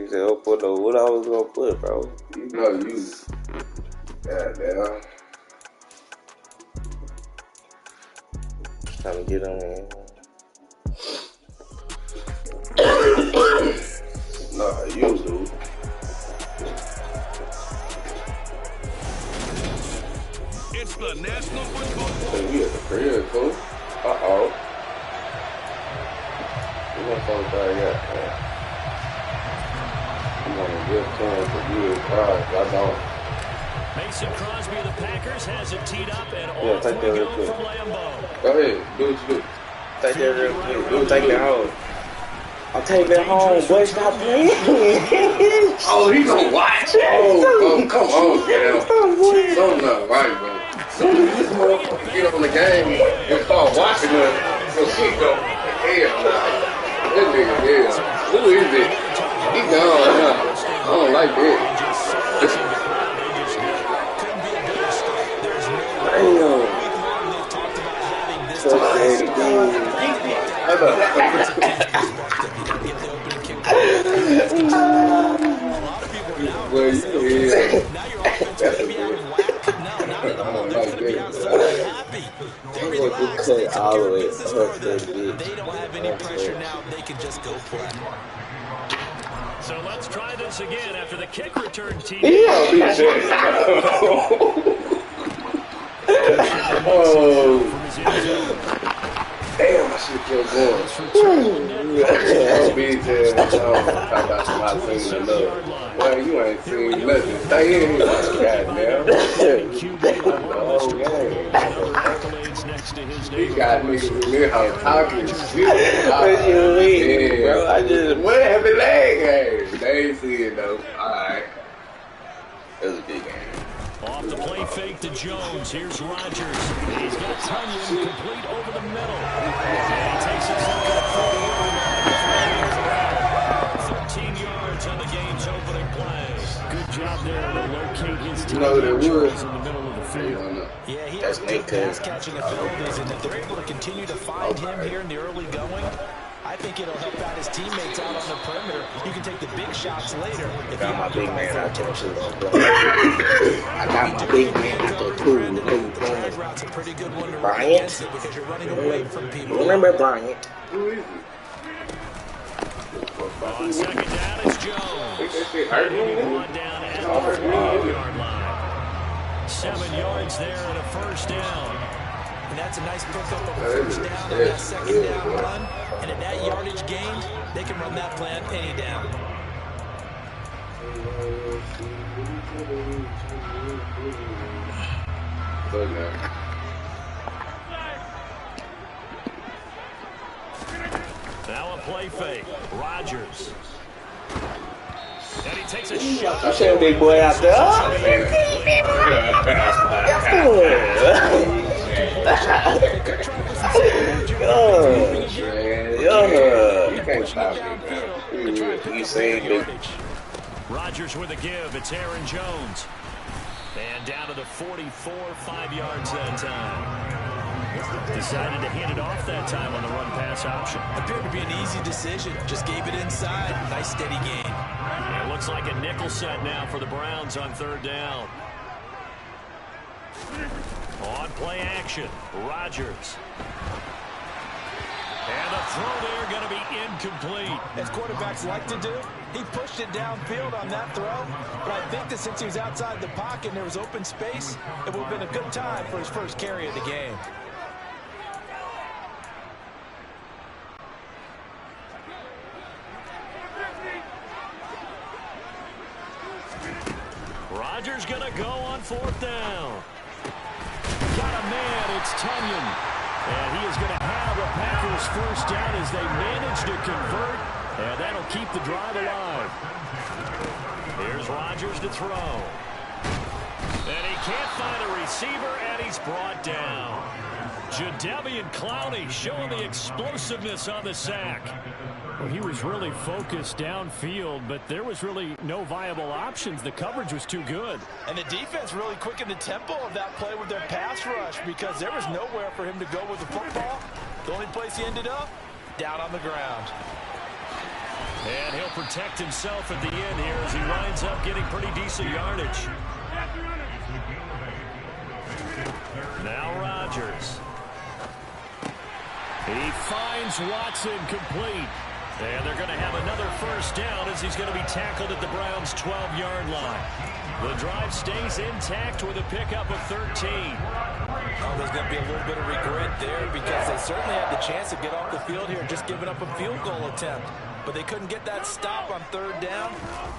You said, "Oh, put what I was gonna put, bro." You know you. Goddamn. Trying to get on in. Nah, you do. It's the National Football Bowl. We at the crib, coach. Uh-oh. We want something yet, man. We want a good chance to be a prize. I don't. Mason Crosby of the Packers has it teed up and off take we that go real quick. from Lambeau. Go ahead. Do what you do. Take that real quick. We'll take that home. I'll take that home, boy. Stop playing. Oh, he gonna watch. Oh, come on, man. Something not right, bro. This motherfucker get on the game and start watching us. So she go, hell nah. This nigga, hell. Who is it? He gone now. I don't like that. Well, you hear. That's a good. I don't like that. I'm going to cut all the way up that bitch. They don't have any pressure now. They can just go play. So let's try this again after the kick return team. Damn, I should have kept going. Don't be there. Talk about somebody singing the love. Well, you ain't seen nothing. Stay in here. Goddamn. Oh, yeah. He got me in there talking shit. What you mean, bro? I just what happened leg game? They ain't see it though. Alright. It was a big game. Off the play fake to Jones. Here's Rodgers. He's got Tunyon complete over the middle. And he takes his look at 40 13 yards on the game's opening play. Good job there to locate his team. You know that would. In the middle of the field. Yeah, he has good pass catching abilities, and if they're able to continue to find him here in the early going, I think it'll help out his teammates out on the perimeter. You can take the big shots later. If got my big man out there too. I got my big man out there too. Route's a pretty good one to run Bryant. against it because you're running away from people. Remember Bryant? Who is it? On second down, it's Jones. One down at the 4-yard line. 7 yards there and a first down. And that's a nice pickup of a first down on that second down run. And at that yardage gained, they can run that plan any down. Now a play fake. Rodgers. And he takes a shot. I'm saying big boy out there. You can't stop me, man. You say it. Rodgers with a give. It's Aaron Jones. And down to the 44, 5 yards that time. Decided to hand it off that time on the run-pass option. Appeared to be an easy decision. Just gave it inside. Nice steady gain. It looks like a nickel set now for the Browns on third down. On play action, Rodgers. And the throw there going to be incomplete. As quarterbacks like to do, he pushed it downfield on that throw. But I think that since he was outside the pocket and there was open space, it would have been a good time for his first carry of the game. Rodgers going to go on fourth down. Got a man, it's Tunyon. And he is going to have the Packers first down as they manage to convert. And that'll keep the drive alive. Here's Rodgers to throw. And he can't find a receiver, and he's brought down. Jadeveon Clowney showing the explosiveness on the sack. Well, he was really focused downfield, but there was really no viable options. The coverage was too good. And the defense really quickened the tempo of that play with their pass rush because there was nowhere for him to go with the football. The only place he ended up, down on the ground. And he'll protect himself at the end here as he winds up getting pretty decent yardage. Now Rodgers. He finds Watson complete. And they're going to have another first down as he's going to be tackled at the Browns' 12-yard line. The drive stays intact with a pickup of 13. Oh, there's going to be a little bit of regret there because they certainly had the chance to get off the field here, just giving up a field goal attempt. But they couldn't get that stop on third down.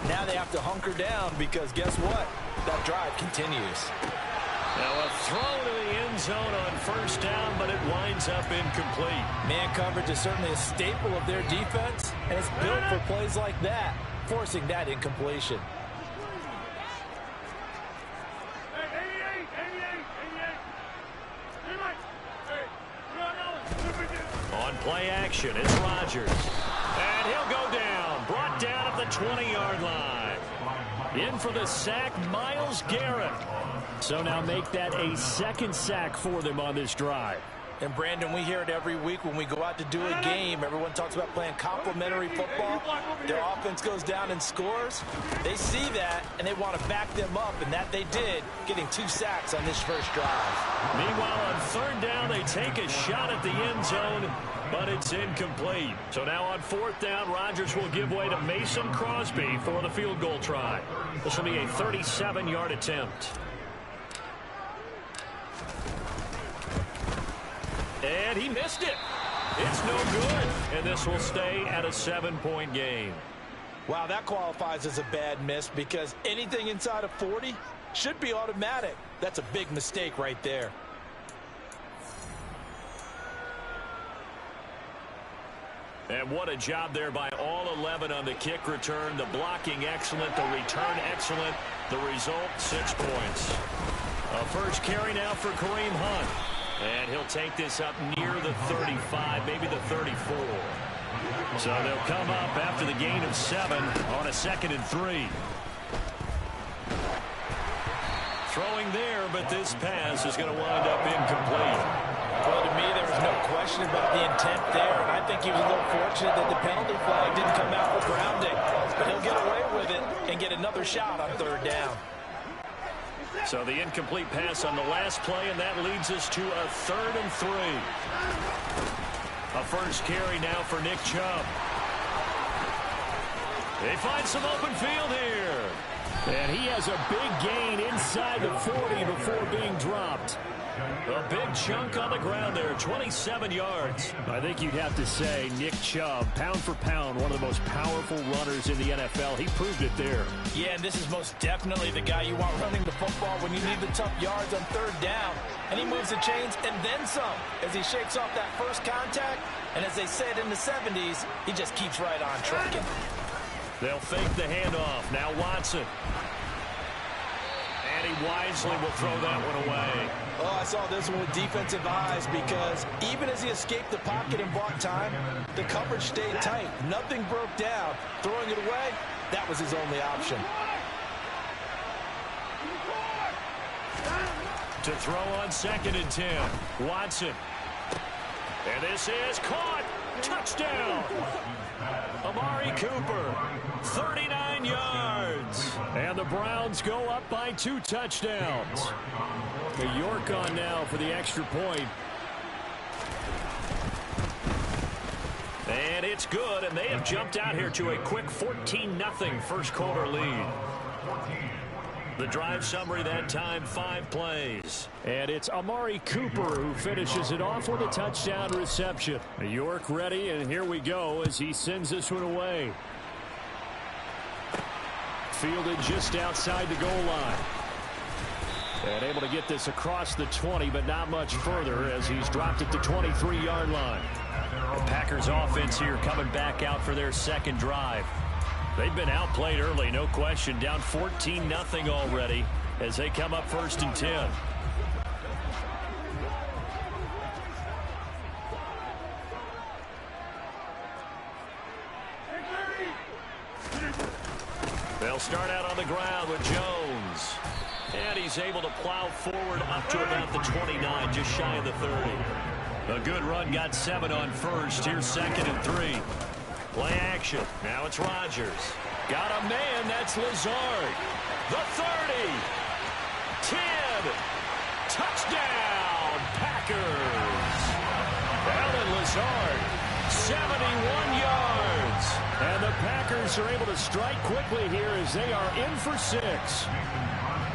Now they have to hunker down because guess what? That drive continues. Now a throw to the end zone on first down, but it winds up incomplete. Man coverage is certainly a staple of their defense, and it's built for plays like that, forcing that incompletion. On play action, it's Rodgers. And he'll go down, brought down at the 20-yard line. In for the sack, Myles Garrett. So now make that a second sack for them on this drive. And, Brandon, we hear it every week when we go out to do a game. Everyone talks about playing complementary football. Their offense goes down and scores. They see that, and they want to back them up, and that they did, getting 2 sacks on this first drive. Meanwhile, on third down, they take a shot at the end zone, but it's incomplete. So now on fourth down, Rodgers will give way to Mason Crosby for the field goal try. This will be a 37-yard attempt. And he missed it. It's no good. And this will stay at a 7-point game. Wow, that qualifies as a bad miss because anything inside of 40 should be automatic. That's a big mistake right there. And what a job there by all 11 on the kick return. The blocking excellent, the return excellent. The result, 6 points. A first carry now for Kareem Hunt. And he'll take this up near the 35, maybe the 34. So they'll come up after the gain of 7 on a 2nd and 3. Throwing there, but this pass is going to wind up incomplete. Well, to me, there was no question about the intent there. And I think he was a little fortunate that the penalty flag didn't come out for grounding. But he'll get away with it and get another shot on third down. So the incomplete pass on the last play, and that leads us to a 3rd and 3. A first carry now for Nick Chubb. They find some open field here. And he has a big gain inside the 40 before being dropped. A big chunk on the ground there, 27 yards. I think you'd have to say Nick Chubb, pound for pound, one of the most powerful runners in the NFL. He proved it there. Yeah, and this is most definitely the guy you want running the football when you need the tough yards on third down. And he moves the chains and then some as he shakes off that first contact. And as they said in the 70s, he just keeps right on trucking. They'll fake the handoff. Now Watson. And he wisely will throw that one away. Oh, I saw this one with defensive eyes because even as he escaped the pocket and bought time, the coverage stayed tight. Nothing broke down. Throwing it away, that was his only option. To throw on 2nd and 10. Watson. And this is caught. Touchdown. Amari Cooper, 39 yards. And the Browns go up by 2 touchdowns. The York on now for the extra point. And it's good, and they have jumped out here to a quick 14-0 first quarter lead. The drive summary that time, 5 plays. And it's Amari Cooper who finishes it off with a touchdown reception. York ready, and here we go as he sends this one away. Fielded just outside the goal line. And able to get this across the 20, but not much further as he's dropped at the 23-yard line. The Packers offense here coming back out for their second drive. They've been outplayed early, no question. Down 14-0 already as they come up 1st and 10. They'll start out on the ground with Jones. And he's able to plow forward up to about the 29, just shy of the 30. A good run, got 7 on first. Here's 2nd and 3. Play action. Now it's Rodgers. Got a man. That's Lazard. The 30. 10. Touchdown, Packers. Alan Lazard, 71 yards. And the Packers are able to strike quickly here as they are in for 6.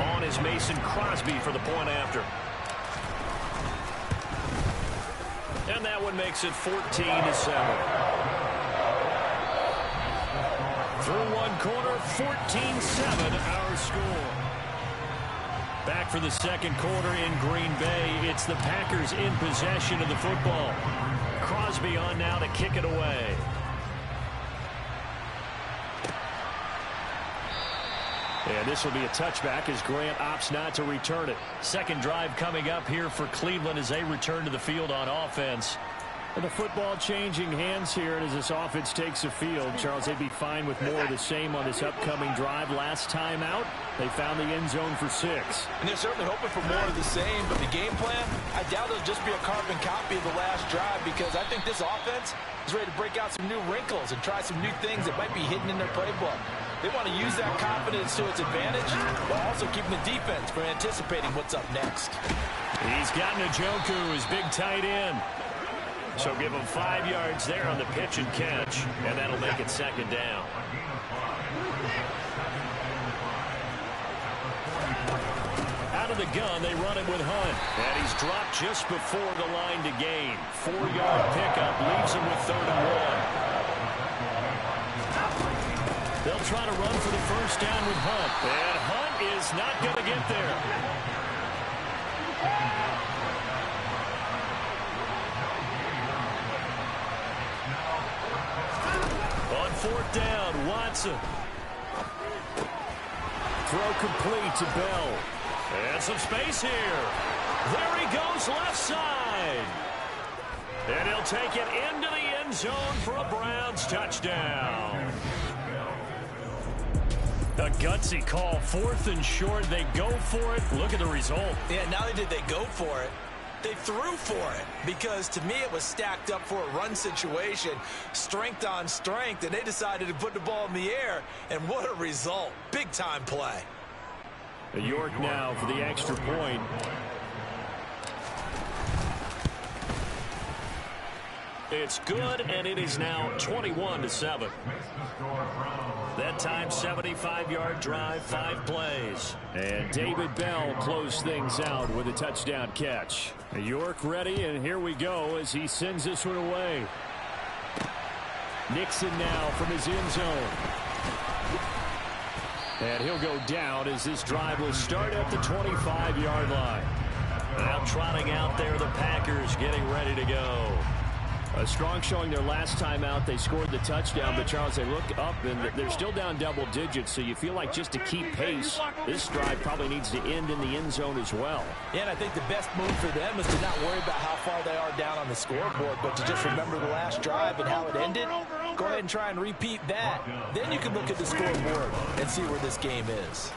On is Mason Crosby for the point after. And that one makes it 14-7. Through one quarter, 14-7 our score. Back for the second quarter in Green Bay. It's the Packers in possession of the football. Crosby on now to kick it away. And this will be a touchback as Grant opts not to return it. Second drive coming up here for Cleveland as they return to the field on offense. And the football changing hands here, and as this offense takes the field, Charles, they'd be fine with more of the same on this upcoming drive. Last time out, they found the end zone for 6. And they're certainly hoping for more of the same, but the game plan, I doubt it'll just be a carbon copy of the last drive, because I think this offense is ready to break out some new wrinkles and try some new things that might be hidden in their playbook. They want to use that confidence to its advantage, while also keeping the defense from anticipating what's up next. He's got Njoku, his big tight end. So give him 5 yards there on the pitch and catch, and that'll make it second down. Out of the gun, they run it with Hunt. And he's dropped just before the line to gain. 4-yard pickup leaves him with 3rd and 1. They'll try to run for the first down with Hunt. And Hunt is not going to get there. On 4th down, Watson. Throw complete to Bell. And some space here. There he goes left side. And he'll take it into the end zone for a Browns touchdown. A gutsy call, 4th and short. They go for it. Look at the result. Yeah, not only did they go for it, they threw for it, because to me it was stacked up for a run situation, strength on strength, and they decided to put the ball in the air, and what a result. Big-time play. York now for the extra point. It's good, and it is now 21-7. That time, 75-yard drive, 5 plays. And David Bell closed things out with a touchdown catch. York ready, and here we go as he sends this one away. Nixon now from his end zone. And he'll go down as this drive will start at the 25-yard line. Now trotting out there, the Packers getting ready to go. A strong showing their last time out. They scored the touchdown, but Charles, they look up and they're still down double digits, so you feel like just to keep pace, this drive probably needs to end in the end zone as well. Yeah, and I think the best move for them is to not worry about how far they are down on the scoreboard, but to just remember the last drive and how it ended. Go ahead and try and repeat that. Then you can look at the scoreboard and see where this game is.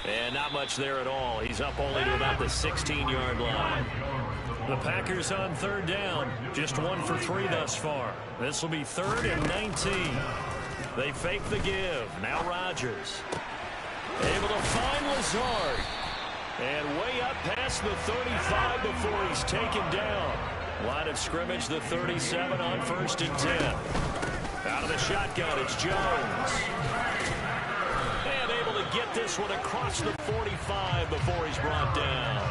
And not much there at all. He's up only to about the 16-yard line. The Packers on 3rd down. Just 1 for 3 thus far. This will be 3rd and 19. They fake the give. Now Rodgers. Able to find Lazard. And way up past the 35 before he's taken down. Line of scrimmage, the 37 on 1st and 10. Out of the shotgun, it's Jones. And able to get this one across the 45 before he's brought down.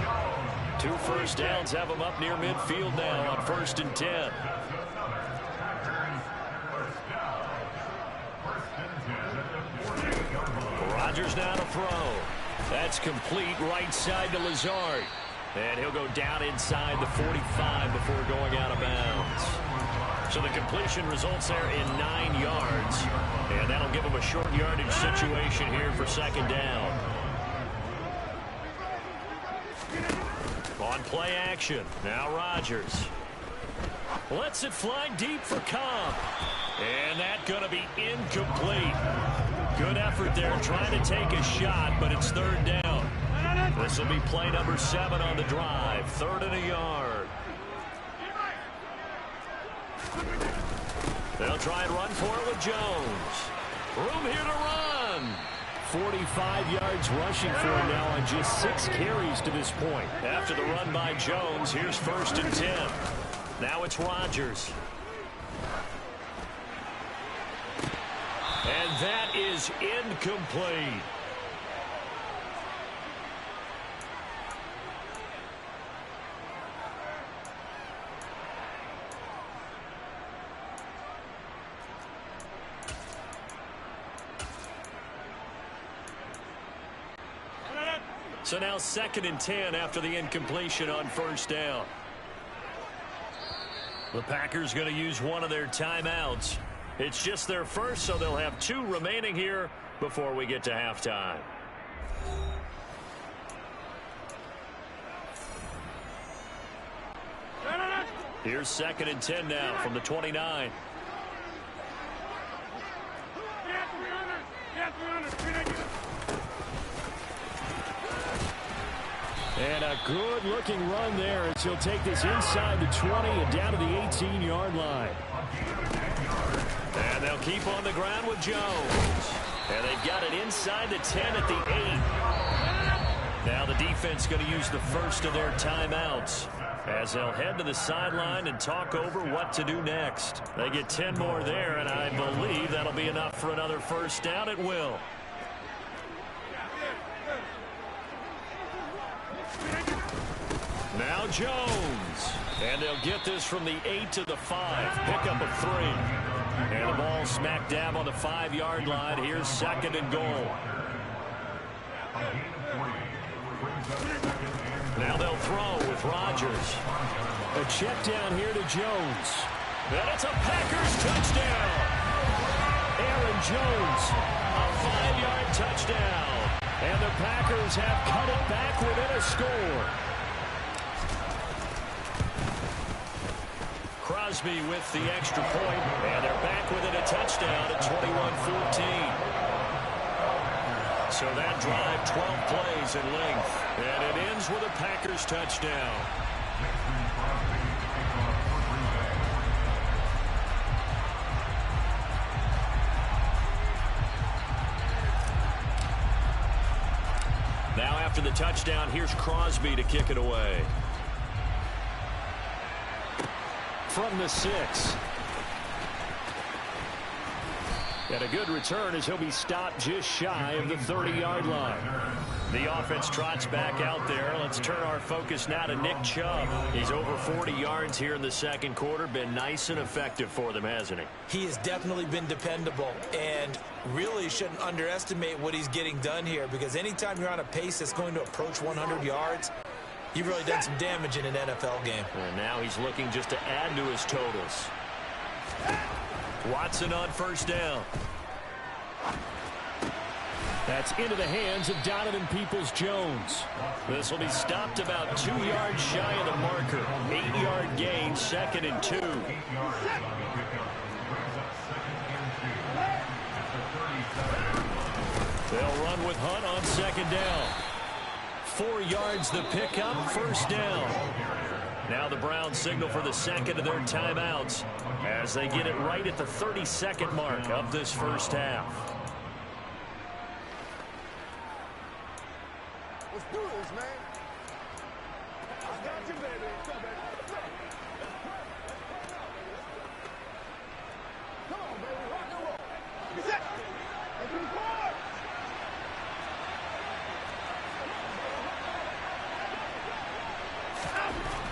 2 first downs have him up near midfield now on 1st and 10. Rodgers now to throw. That's complete, right side to Lazard. And he'll go down inside the 45 before going out of bounds. So the completion results there in 9 yards. And that'll give him a short yardage situation here for 2nd down. On play action, now Rodgers. Lets it fly deep for Cobb. And that's going to be incomplete. Good effort there trying to take a shot, but it's 3rd down. This will be play number 7 on the drive. 3rd and a yard. They'll try and run for it with Jones. Room here to run. 45 yards rushing for him now on just 6 carries to this point. After the run by Jones, here's 1st and 10. Now it's Rodgers. And that is incomplete. So now 2nd and 10 after the incompletion on 1st down. The Packers going to use one of their timeouts. It's just their first, so they'll have 2 remaining here before we get to halftime. Here's 2nd and 10 now from the 29. And a good-looking run there as he'll take this inside the 20 and down to the 18-yard line. And they'll keep on the ground with Jones. And they've got it inside the 10 at the 8. Now the defense going to use the first of their timeouts as they'll head to the sideline and talk over what to do next. They get 10 more there, and I believe that'll be enough for another 1st down. It will. Now Jones. And they'll get this from the 8 to the 5. Pickup of 3. And the ball smack dab on the 5-yard line. Here's 2nd and goal. Now they'll throw with Rodgers. A check down here to Jones. And it's a Packers touchdown. Aaron Jones, a 5-yard touchdown. And the Packers have cut it back within a score. Crosby with the extra point, and they're back within a touchdown at 21-14. So that drive, 12 plays in length, and it ends with a Packers touchdown. Now after the touchdown, here's Crosby to kick it away. From the 6. And a good return as he'll be stopped just shy of the 30-yard line. The offense trots back out there. Let's turn our focus now to Nick Chubb. He's over 40 yards here in the 2nd quarter. Been nice and effective for them, hasn't he? He has definitely been dependable and really shouldn't underestimate what he's getting done here, because anytime you're on a pace that's going to approach 100 yards, you've really done some damage in an NFL game. And now he's looking just to add to his totals. Watson on 1st down. That's into the hands of Donovan Peoples-Jones. This will be stopped about 2 yards shy of the marker. 8-yard gain, 2nd and 2. They'll run with Hunt on 2nd down. 4 yards the pickup, 1st down. Now the Browns signal for the 2nd of their timeouts as they get it right at the 32nd mark of this 1st half. Let's do this, man. I got you, baby. Come on, baby. Rock and roll. Get set. And to the court.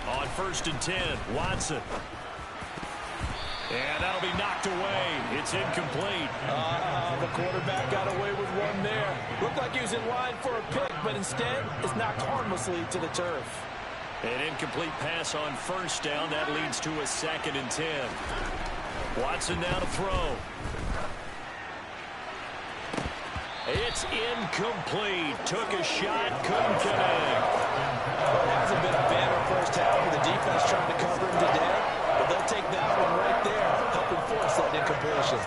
On 1st and 10, Watson. And that'll be knocked away. It's incomplete. The quarterback got away with one there. Looked like he was in line for a pick, but instead it's knocked harmlessly to the turf. An incomplete pass on 1st down. That leads to a 2nd and 10. Watson now to throw. It's incomplete. Took a shot, couldn't connect. Well, it hasn't been a banner 1st half with the defense trying to cover him today, but they'll take that one right there, helping force that incompletion.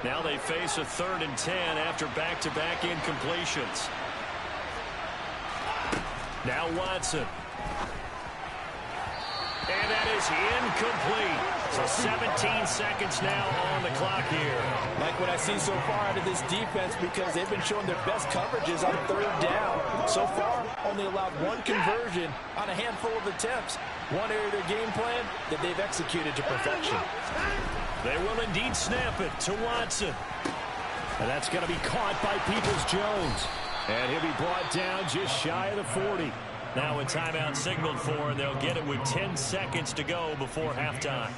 Now they face a 3rd and 10 after back-to-back incompletions. Now Watson. And that is incomplete. So 17 seconds now on the clock here. Like what I see so far out of this defense, because they've been showing their best coverages on third down. So far, only allowed one conversion on a handful of attempts. One area of their game plan that they've executed to perfection. They will indeed snap it to Watson. And that's going to be caught by Peoples-Jones. And he'll be brought down just shy of the 40. Now a timeout signaled for, and they'll get it with 10 seconds to go before halftime.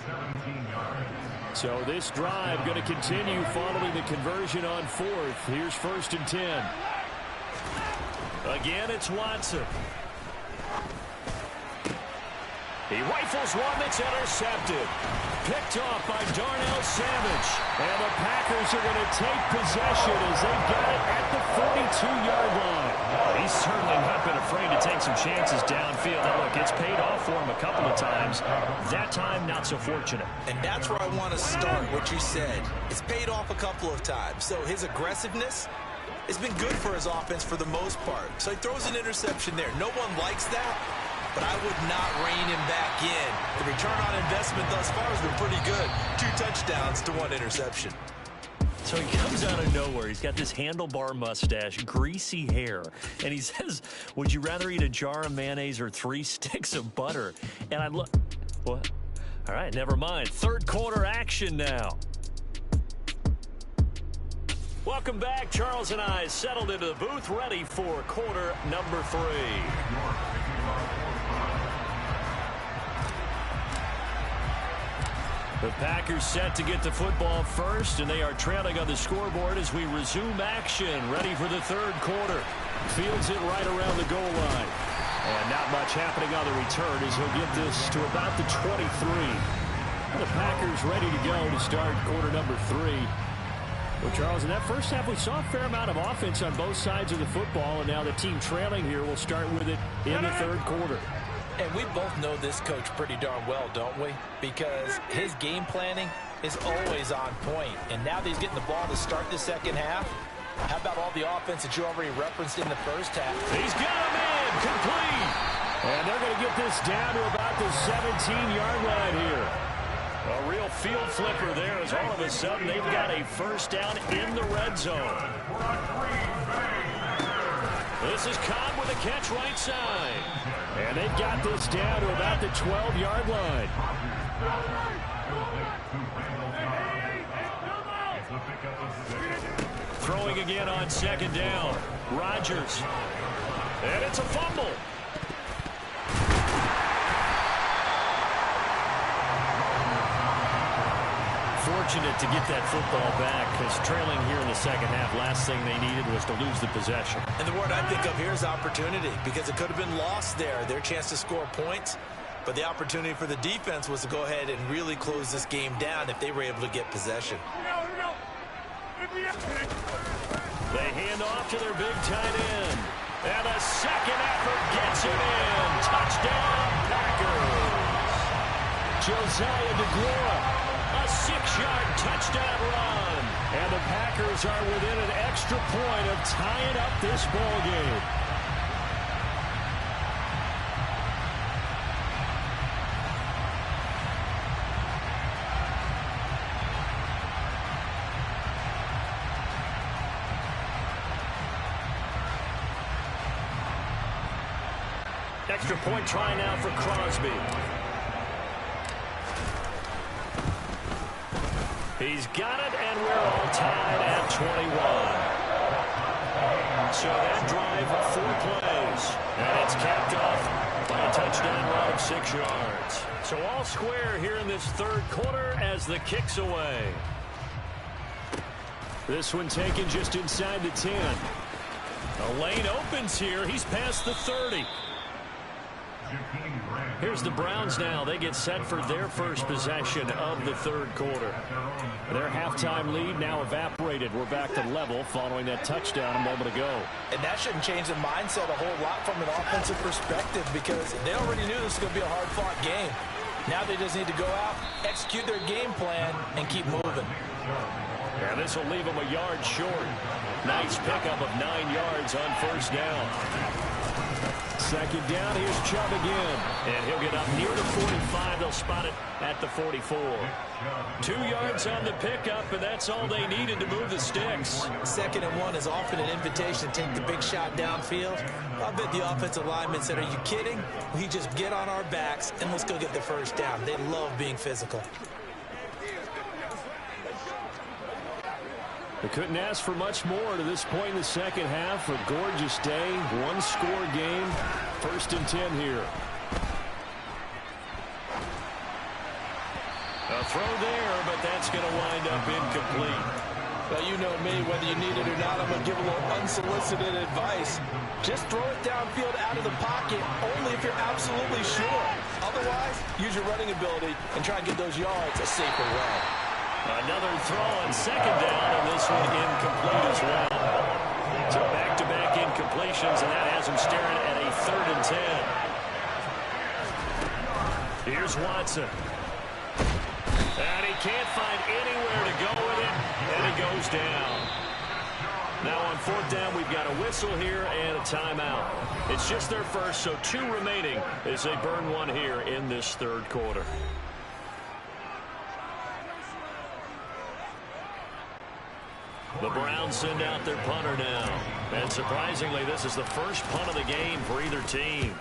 So this drive going to continue following the conversion on fourth. Here's 1st and 10. Again, it's Watson. He rifles one that's intercepted. Picked off by Darnell Savage. And the Packers are going to take possession as they got it at the 42-yard line. He's certainly not been afraid to take some chances downfield. Now, look, it's paid off for him a couple of times. That time, not so fortunate. And that's where I want to start, what you said. It's paid off a couple of times. So his aggressiveness has been good for his offense for the most part. So he throws an interception there. No one likes that, but I would not rein him back in. The return on investment thus far has been pretty good. 2 touchdowns to 1 interception. So he comes out of nowhere. He's got this handlebar mustache, greasy hair, and he says, would you rather eat a jar of mayonnaise or 3 sticks of butter? And I look, what? All right, never mind. Third quarter action now. Welcome back. Charles and I settled into the booth, ready for quarter number 3. The Packers set to get the football first, and they are trailing on the scoreboard as we resume action, ready for the third quarter. Fields it right around the goal line. And not much happening on the return as he'll get this to about the 23. The Packers ready to go to start quarter number 3. Well, Charles, in that first half, we saw a fair amount of offense on both sides of the football, and now the team trailing here will start with it in the third quarter. And we both know this coach pretty darn well, don't we? Because his game planning is always on point. And now that he's getting the ball to start the second half, how about all the offense that you already referenced in the first half? He's got him in, complete. And they're going to get this down to about the 17-yard line here. A real field flipper there as all of a sudden they've got a first down in the red zone. This is Cobb with a catch right side. And they've got this down to about the 12-yard line. Throwing again on second down. Rodgers. And it's a fumble. Fortunate to get that football back because trailing here in the second half, last thing they needed was to lose the possession. And the word I think of here is opportunity, because it could have been lost there, their chance to score points. But the opportunity for the defense was to go ahead and really close this game down if they were able to get possession. They hand off to their big tight end. And a second effort gets it in. Touchdown, Packers. Josiah DeGuara. A 6-yard touchdown run. And the Packers are within an extra point of tying up this ball game. Extra point try now for Crosby. He's got it, and we're all tied at 21. So that drive, 4 plays. And it's capped off by a touchdown run of 6 yards. So all square here in this third quarter as the kick's away. This one taken just inside the 10. A lane opens here. He's past the 30. Here's the Browns now. They get set for their first possession of the third quarter. Their halftime lead now evaporated. We're back to level following that touchdown a moment ago. And that shouldn't change the mindset a whole lot from an offensive perspective, because they already knew this was going to be a hard-fought game. Now they just need to go out, execute their game plan, and keep moving. Yeah, this will leave them a yard short. Nice pickup of 9 yards on first down. Second down, here's Chubb again. And he'll get up near the 45. They'll spot it at the 44. 2 yards on the pickup, and that's all they needed to move the sticks. 2nd and 1 is often an invitation to take the big shot downfield. I bet the offensive lineman said, are you kidding? We just get on our backs, and let's go get the first down. They love being physical. They couldn't ask for much more to this point in the second half. A gorgeous day, one-score game. 1st and 10 here. A throw there, but that's going to wind up incomplete. Well, you know me, whether you need it or not, I'm going to give a little unsolicited advice. Just throw it downfield out of the pocket, only if you're absolutely sure. Otherwise, use your running ability and try and get those yards a safer way. Another throw on 2nd down, and this one incomplete as well. So back-to-back incompletions, and that has him staring at a 3rd and 10. Here's Watson. And he can't find anywhere to go with it, and he goes down. Now on 4th down, we've got a whistle here and a timeout. It's just their first, so 2 remaining as they burn one here in this 3rd quarter. The Browns send out their punter now. And surprisingly, this is the first punt of the game for either team.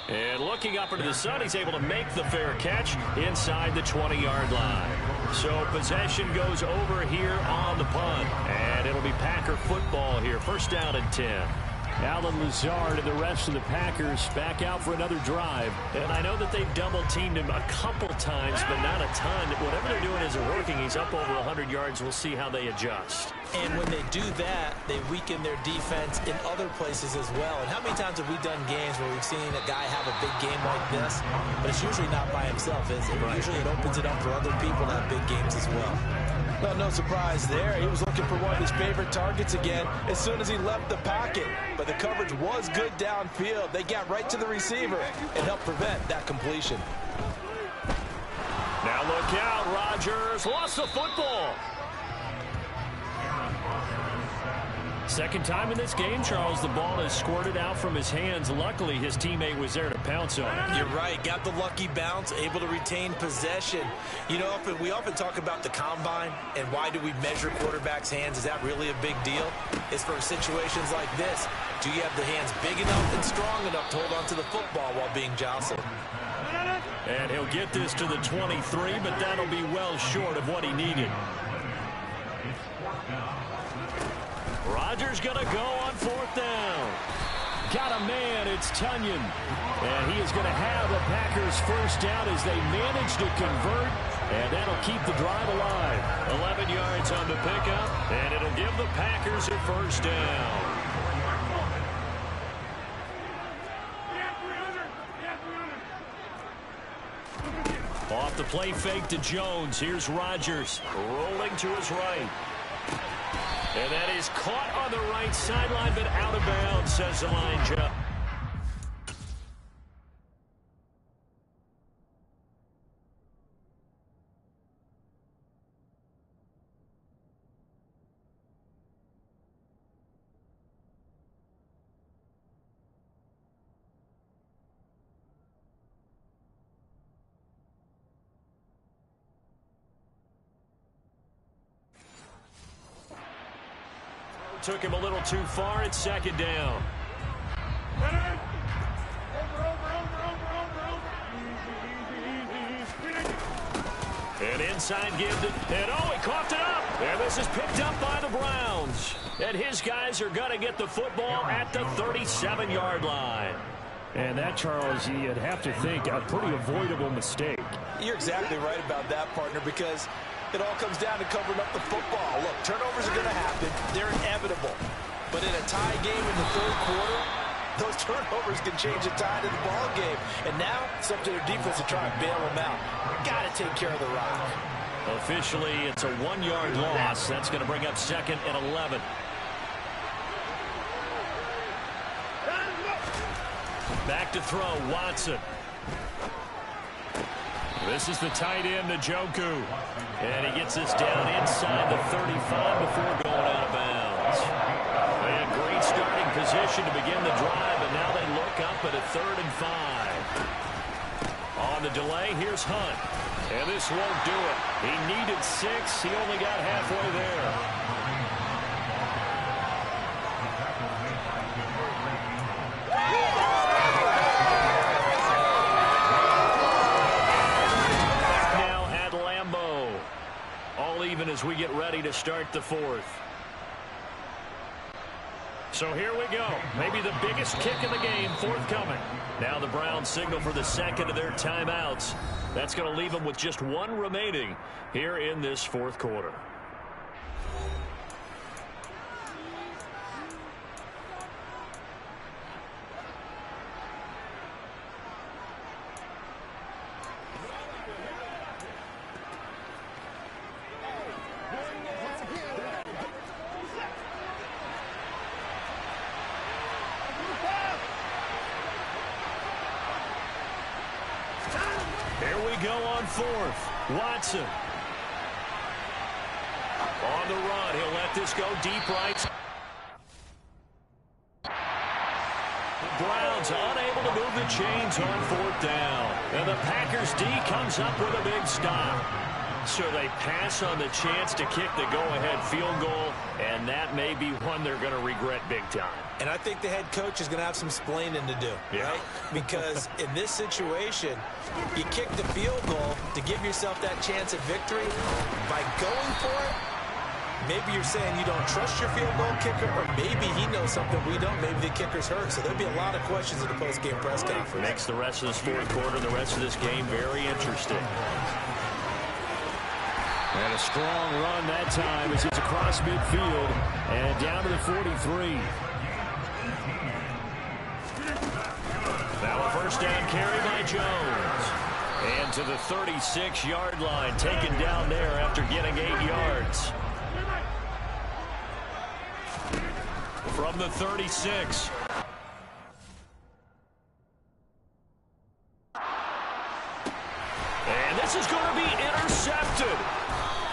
And looking up into the sun, he's able to make the fair catch inside the 20-yard line. So possession goes over here on the punt. And it'll be Packer football here. 1st down and 10. Alan Lazard and the rest of the Packers back out for another drive. And I know that they've double-teamed him a couple times, but not a ton. Whatever they're doing isn't working. He's up over 100 yards. We'll see how they adjust. And when they do that, they weaken their defense in other places as well. And how many times have we done games where we've seen a guy have a big game like this, but it's usually not by himself, is it? Right. Usually it opens it up for other people to have big games as well. Well, no surprise there. He was looking for one of his favorite targets again as soon as he left the pocket. But the coverage was good downfield. They got right to the receiver and helped prevent that completion. Now look out, Rodgers lost the football. Second time in this game, Charles, the ball has squirted out from his hands. Luckily, his teammate was there to pounce on it. You're right. Got the lucky bounce, able to retain possession. You know, we often talk about the combine and why do we measure quarterbacks' hands. Is that really a big deal? It's for situations like this. Do you have the hands big enough and strong enough to hold on to the football while being jostled? And he'll get this to the 23, but that'll be well short of what he needed. Rodgers going to go on 4th down. Got a man, it's Tunyon. And he is going to have a Packers 1st down as they manage to convert. And that'll keep the drive alive. 11 yards on the pickup, and it'll give the Packers a 1st down. Off the play fake to Jones. Here's Rodgers rolling to his right. And that is caught on the right sideline, but out of bounds, says the line judge. Took him a little too far. It's 2nd down. And inside give it. And oh, he coughed it up. And this is picked up by the Browns. And his guys are going to get the football at the 37-yard line. And that, Charles, you'd have to think a pretty avoidable mistake. You're exactly right about that, partner, because it all comes down to covering up the football. Look, turnovers are going to happen. They're inevitable. But in a tie game in the 3rd quarter, those turnovers can change the tide of the ball game. And now it's up to their defense to try and bail them out. Got to take care of the rock. Officially, it's a 1-yard loss. That's going to bring up 2nd and 11. Back to throw, Watson. This is the tight end, Njoku. And he gets this down inside the 35 before going out of bounds. And great starting position to begin the drive, and now they look up at a 3rd and 5. On the delay, here's Hunt. And this won't do it. He needed 6. He only got halfway there. Even as we get ready to start the 4th. So here we go. Maybe the biggest kick of the game forthcoming. Now the Browns signal for the 2nd of their timeouts. That's going to leave them with just 1 remaining here in this 4th quarter. Here we go on 4th. Watson. On the run. He'll let this go deep right. Browns unable to move the chains on 4th down. And the Packers D comes up with a big stop. So they pass on the chance to kick the go-ahead field goal, and that may be one they're going to regret big time. And I think the head coach is going to have some explaining to do, right? Because in this situation, you kick the field goal to give yourself that chance at victory. By going for it, maybe you're saying you don't trust your field goal kicker, or maybe he knows something we don't. Maybe the kicker's hurt. So there'll be a lot of questions in the post-game press conference. Makes the rest of this 4th quarter and the rest of this game very interesting. And a strong run that time as it's across midfield and down to the 43. Now a 1st down carry by Jones. And to the 36-yard line, taken down there after getting 8 yards. From the 36. And this is going to be intercepted.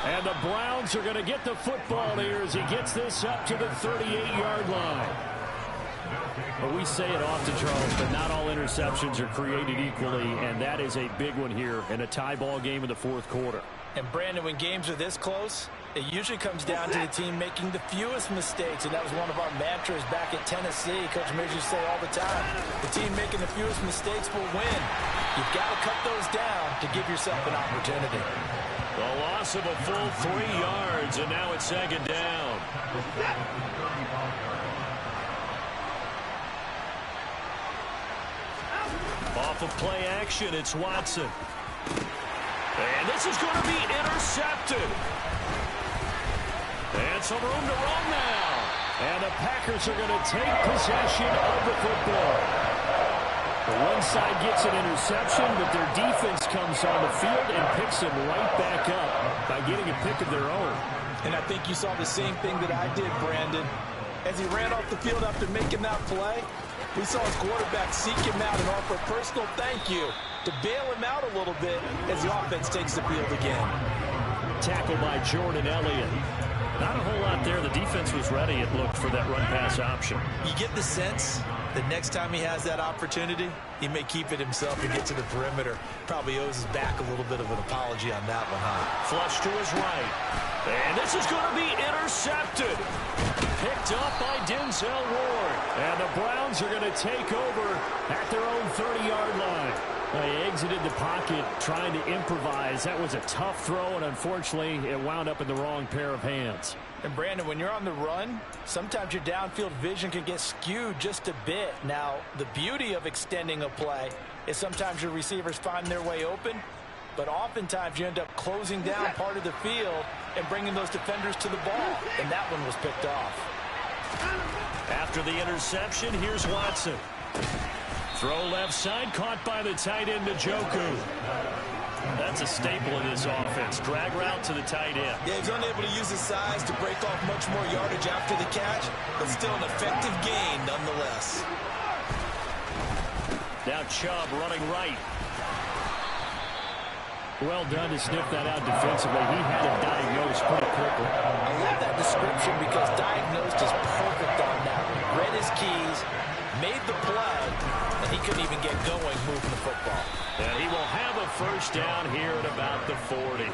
And the Browns are going to get the football here as he gets this up to the 38-yard line. Well, we say it often, Charles, but not all interceptions are created equally, and that is a big one here in a tie ball game in the 4th quarter. And, Brandon, when games are this close, it usually comes down to the team making the fewest mistakes, and that was one of our mantras back at Tennessee. Coach Mears used to say all the time, the team making the fewest mistakes will win. You've got to cut those down to give yourself an opportunity. The loss of a full 3 yards, and now it's 2nd down. Off of play action, it's Watson. And this is going to be intercepted. And some room to run now. And the Packers are going to take possession of the football. The one side gets an interception, but their defense comes on the field and picks them right back up by getting a pick of their own. And I think you saw the same thing that I did, Brandon. As he ran off the field after making that play, we saw his quarterback seek him out and offer a personal thank you to bail him out a little bit as the offense takes the field again. Tackled by Jordan Elliott. Not a whole lot there. The defense was ready, it looked, for that run-pass option. You get the sense that next time he has that opportunity, he may keep it himself and get to the perimeter. Probably owes his back a little bit of an apology on that one, huh? Flush to his right. And this is going to be intercepted. Picked up by Denzel Ward. And the Browns are going to take over at their own 30-yard line. They exited the pocket trying to improvise. That was a tough throw, and unfortunately, it wound up in the wrong pair of hands. And, Brandon, when you're on the run, sometimes your downfield vision can get skewed just a bit. Now, the beauty of extending a play is sometimes your receivers find their way open, but oftentimes you end up closing down part of the field and bringing those defenders to the ball, and that one was picked off. After the interception, here's Watson. Throw left side, caught by the tight end, Njoku. That's a staple of this offense. Drag route to the tight end. Yeah, he's unable to use his size to break off much more yardage after the catch, but still an effective gain nonetheless. Now Chubb running right. Well done to sniff that out defensively. He had it diagnosed pretty quickly. I love that description because diagnosed is perfect on that. his keys, made the play, and he couldn't even get going moving the football. And he will have a first down here at about the 40.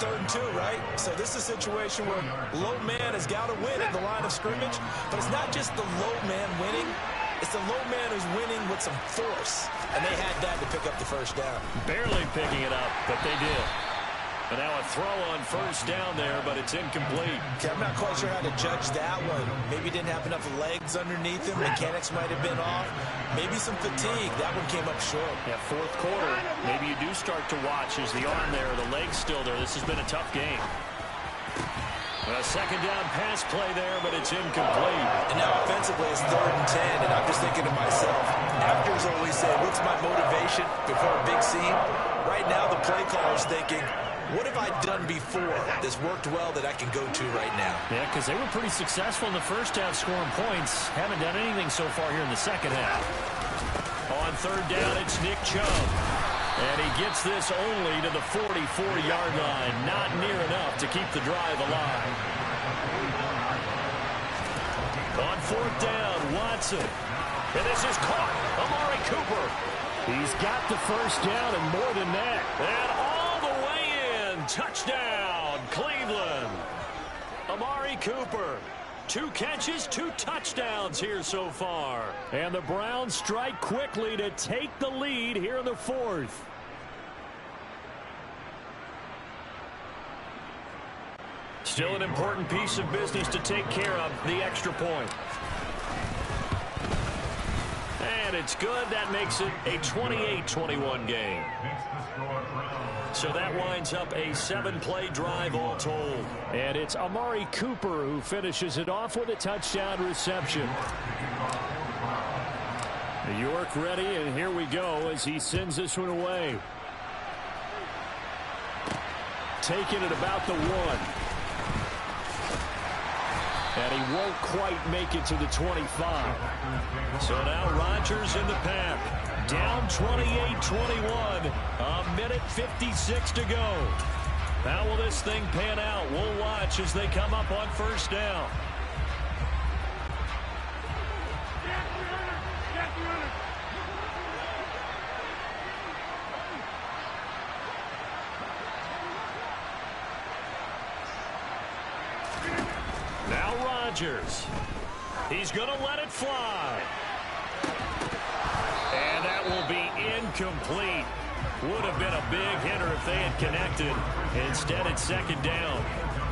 3rd and 2, right? So this is a situation where low man has got to win at the line of scrimmage, but it's not just the low man winning. It's the low man who's winning with some force, and they had that to pick up the first down. Barely picking it up, but they did. And now a throw on first down there, but it's incomplete. Okay, I'm not quite sure how to judge that one. Maybe didn't have enough legs underneath him. Mechanics might have been off. Maybe some fatigue. That one came up short. Yeah, 4th quarter, maybe you do start to watch. Is the arm there, the leg's still there. This has been a tough game. A 2nd down pass play there, but it's incomplete. And now offensively it's 3rd and 10, and I'm just thinking to myself, actors always say, what's my motivation before a big scene? Right now the play caller's thinking, what have I done before that's worked well that I can go to right now? Yeah, because they were pretty successful in the first half scoring points. Haven't done anything so far here in the second half. On 3rd down, it's Nick Chubb. And he gets this only to the 44-yard line. Not near enough to keep the drive alive. On 4th down, Watson. And this is caught. Amari Cooper. He's got the first down and more than that. And all the way in. Touchdown, Cleveland. Amari Cooper. 2 catches, 2 touchdowns here so far. And the Browns strike quickly to take the lead here in the 4th. Still an important piece of business to take care of, the extra point. And it's good. That makes it a 28-21 game. So that winds up a 7-play drive all told. And it's Amari Cooper who finishes it off with a touchdown reception. York ready, and here we go as he sends this one away. Taking it about the 1. And he won't quite make it to the 25. So now Rodgers in the pack. Down 28-21. A minute 56 to go. How will this thing pan out? We'll watch as they come up on first down. Now Rodgers. He's going to let it fly. And that will be incomplete. Would have been a big hitter if they had connected. Instead, it's 2nd down.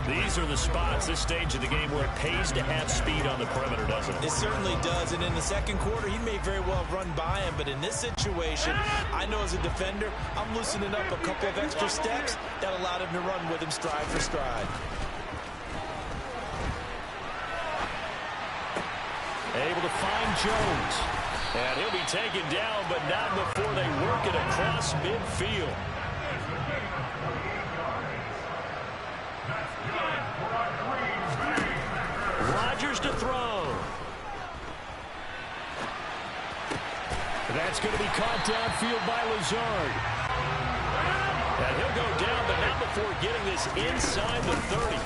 These are the spots, this stage of the game, where it pays to have speed on the perimeter, doesn't it? It certainly does. And in the 2nd quarter, he may very well run by him. But in this situation, I know as a defender, I'm loosening up a couple of extra steps that allowed him to run with him stride for stride. Able to find Jones. And he'll be taken down, but not before they work it across midfield. Rodgers to throw. That's going to be caught downfield by Lazard. And he'll go down, but not before getting this inside the 30.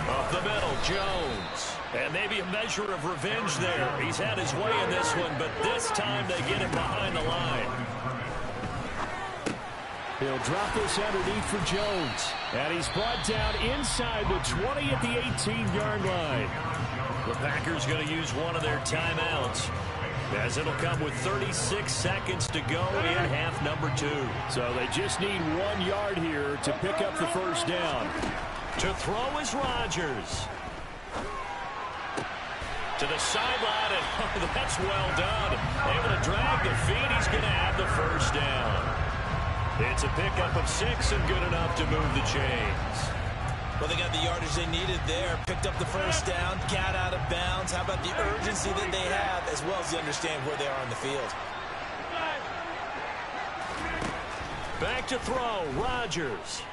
Up the middle, Jones. And maybe a measure of revenge there. He's had his way in this one, but this time they get him behind the line. He'll drop this underneath for Jones. And he's brought down inside the 20 at the 18-yard line. The Packers going to use one of their timeouts, as it'll come with 36 seconds to go in half number 2. So they just need 1 yard here to pick up the first down. To throw is Rodgers. To the sideline, and oh, that's well done. Able to drag the feet. He's going to have the first down. It's a pickup of 6 and good enough to move the chains. Well, they got the yardage they needed there. Picked up the first down, got out of bounds. How about the urgency that they have, as well as they understand where they are on the field? Back to throw, Rodgers.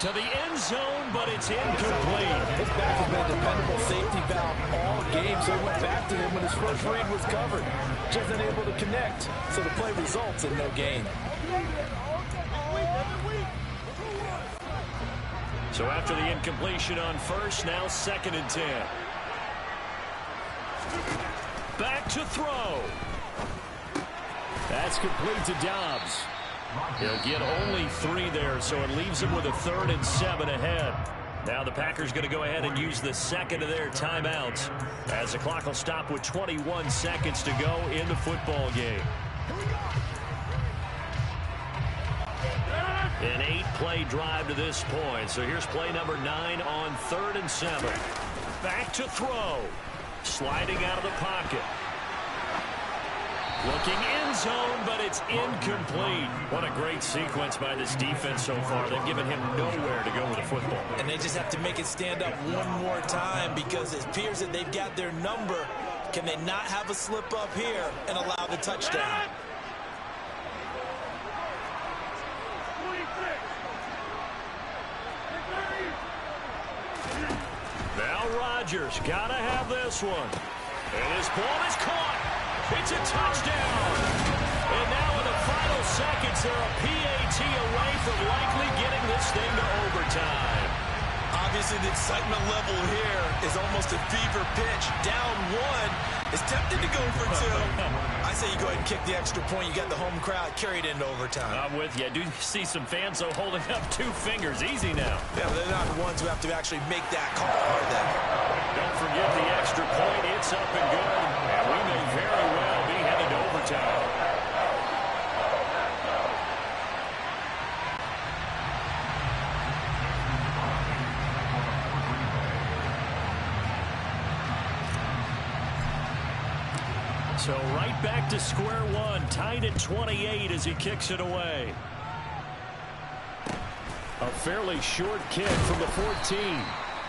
To the end zone, but it's incomplete. His back has been a dependable safety valve all game, so he went back to him when his first read was covered. Just unable to connect, so the play results in no gain. So after the incompletion on first, now 2nd and 10. back to throw. That's complete to Dobbs. He'll get only 3 there, so it leaves him with a 3rd and 7 ahead. Now the Packers going to go ahead and use the second of their timeouts as the clock will stop with 21 seconds to go in the football game. An 8-play drive to this point. So here's play number 9 on 3rd and 7. Back to throw. Sliding out of the pocket. Looking end zone, but it's incomplete. What a great sequence by this defense so far. They've given him nowhere to go with the football. And they just have to make it stand up one more time because it appears that they've got their number. Can they not have a slip up here and allow the touchdown? Now Rodgers got to have this one. And his ball is caught. It's a touchdown. And now in the final seconds, they're a PAT away from likely getting this thing to overtime. Obviously, the excitement level here is almost a fever pitch. Down 1 is tempted to go for 2. I say you go ahead and kick the extra point. You got the home crowd carried into overtime. I'm with you. I do see some fans, though, holding up 2 fingers. Easy now. Yeah, they're not the ones who have to actually make that call, are they? Don't forget the extra point. It's up and good. And we may very well be headed to overtime. So right back to square one, tied at 28 as he kicks it away. A fairly short kick from the 14.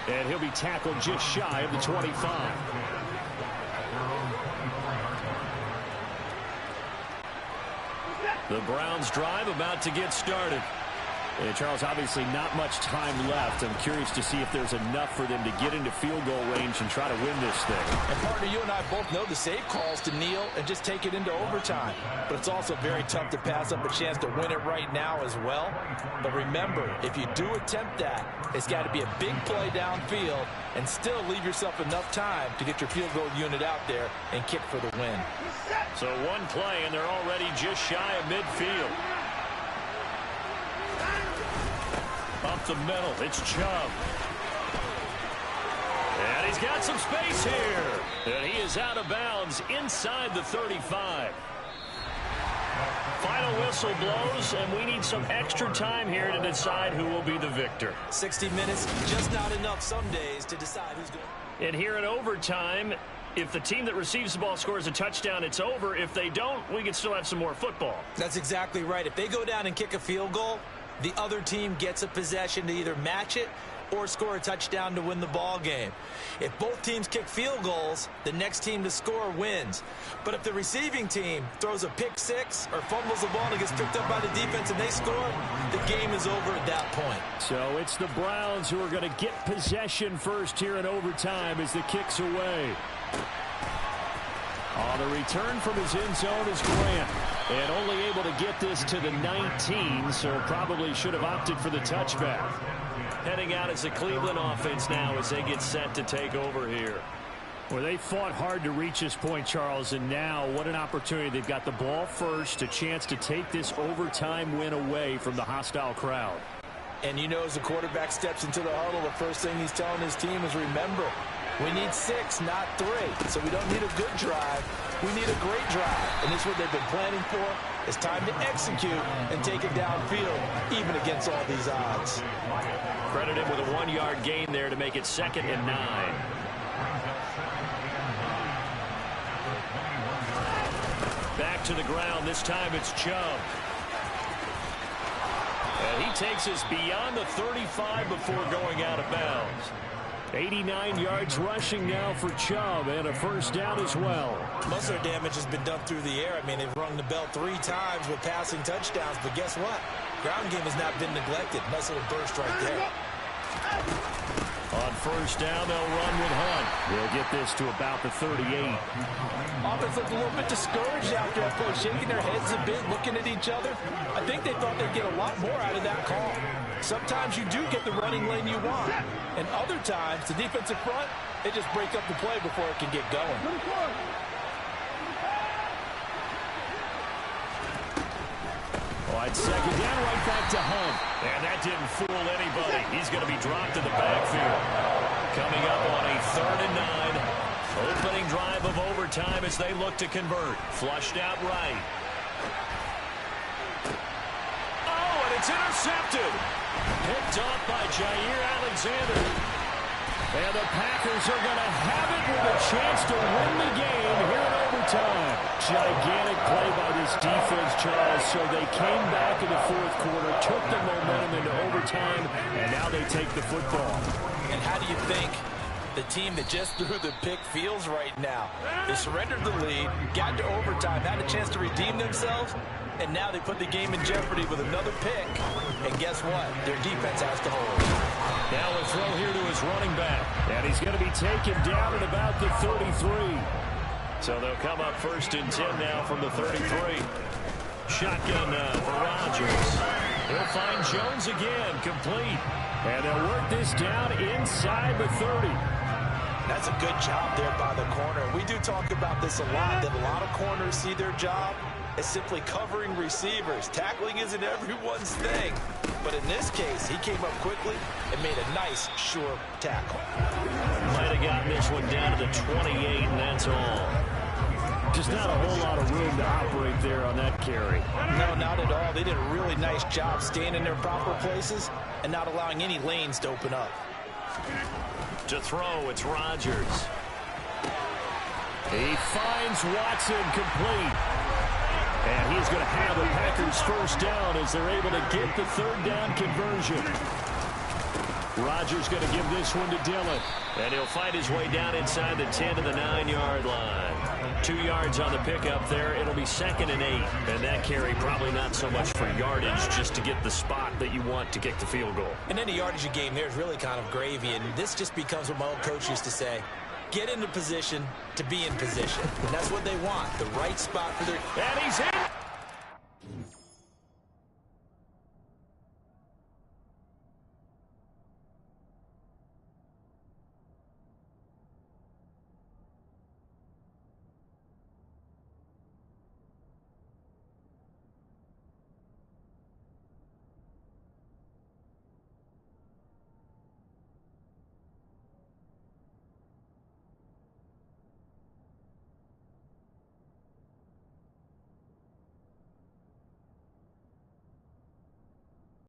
And he'll be tackled just shy of the 25. The Browns drive about to get started. And Charles, obviously not much time left. I'm curious to see if there's enough for them to get into field goal range and try to win this thing. And partner, you and I both know the save calls to kneel and just take it into overtime. But it's also very tough to pass up a chance to win it right now as well. But remember, if you do attempt that, it's got to be a big play downfield and still leave yourself enough time to get your field goal unit out there and kick for the win. So one play, and they're already just shy of midfield. Up the middle, it's Chubb. And he's got some space here. And he is out of bounds inside the 35. Final whistle blows, and we need some extra time here to decide who will be the victor. 60 minutes, just not enough some days to decide who's going. And here in overtime, if the team that receives the ball scores a touchdown, it's over. If they don't, we can still have some more football. That's exactly right. If they go down and kick a field goal, the other team gets a possession to either match it or score a touchdown to win the ball game. If both teams kick field goals, the next team to score wins. But if the receiving team throws a pick six or fumbles the ball and it gets picked up by the defense and they score, the game is over at that point. So it's the Browns who are going to get possession first here in overtime as the kick's away. On the return from his end zone is Grant. And only able to get this to the 19, so probably should have opted for the touchback. Heading out as the Cleveland offense now as they get set to take over here. Well, they fought hard to reach this point, Charles, and now what an opportunity. They've got the ball first, a chance to take this overtime win away from the hostile crowd. And you know, as the quarterback steps into the huddle, the first thing he's telling his team is, remember, we need 6, not 3. So we don't need a good drive. We need a great drive. And this is what they've been planning for. It's time to execute and take it downfield, even against all these odds. Credit him with a 1-yard gain there to make it 2nd and 9. Back to the ground. This time it's Chubb. And he takes us beyond the 35 before going out of bounds. 89 yards rushing now for Chubb, and a first down as well. Most of their damage has been done through the air. I mean, they've rung the bell 3 times with passing touchdowns, but guess what? Ground game has not been neglected. Nice little burst right there. On first down, they'll run with Hunt. They'll get this to about the 38. Offense looked a little bit discouraged after that play, shaking their heads a bit, looking at each other. I think they thought they'd get a lot more out of that call. Sometimes you do get the running lane you want. And other times, the defensive front, they just break up the play before it can get going. right, second down, right back to Hunt. And that didn't fool anybody. He's going to be dropped in the backfield. Coming up on a 3rd and 9. Opening drive of overtime as they look to convert. Flushed out right. Oh, and it's intercepted. Picked off by Jair Alexander. And the Packers are going to have it with a chance to win the game here in overtime. Gigantic play by this defense, Charles. So they came back in the 4th quarter, took the momentum into overtime, and now they take the football. And how do you think the team that just threw the pick feels right now? They surrendered the lead, got to overtime, had a chance to redeem themselves, and now they put the game in jeopardy with another pick. And guess what? Their defense has to hold. Now a throw here to his running back. And he's going to be taken down at about the 33. So they'll come up 1st and 10 now from the 33. Shotgun for Rodgers. He'll find Jones again, complete. And they'll work this down inside the 30. That's a good job there by the corner. We do talk about this a lot, that a lot of corners see their job as simply covering receivers. Tackling isn't everyone's thing. But in this case, he came up quickly and made a nice, sure tackle. Might have gotten this one down to the 28, and that's all. Just not a whole lot of room to operate there on that carry. No, not at all. They did a really nice job staying in their proper places and not allowing any lanes to open up. To throw, it's Rodgers. He finds Watson, complete. And he's going to have the Packers 1st down as they're able to get the 3rd down conversion. Rodgers going to give this one to Dillon. And he'll fight his way down inside the 10 to the 9-yard line. 2 yards on the pickup there. It'll be 2nd and 8. And that carry probably not so much for yardage, just to get the spot that you want to kick the field goal. And any yardage game there is really kind of gravy. And this just becomes what my old coach used to say. Get into position to be in position. And that's what they want, the right spot for their... And he's in!